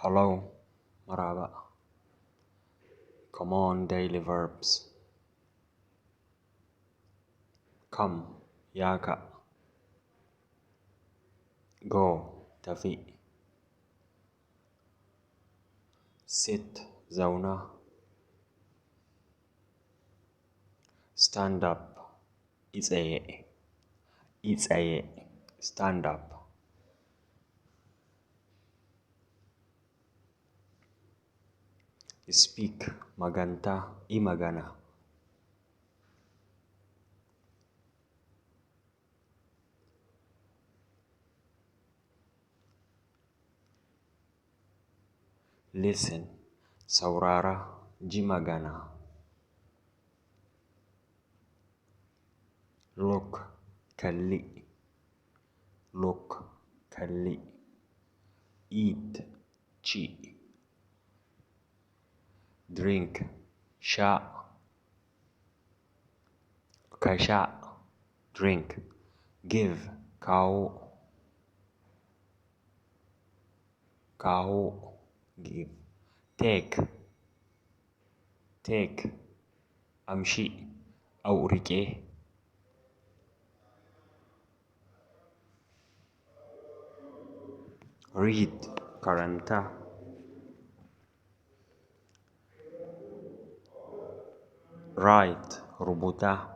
hello, maraba. Common daily verbs. Come, yaka. Go, tafi. Sit, zauna. Stand up, itsaye. Itsaye, stand up. Speak, maganta, imagana. Listen, saurara, ji magana. Look, kalli. Look, kalli. Eat, ci. Drink, sha. Kasha, drink. Give, kawo. Kawo, give. Take, take. Amshi, au riƙe. Read, karanta. Write, rubuta.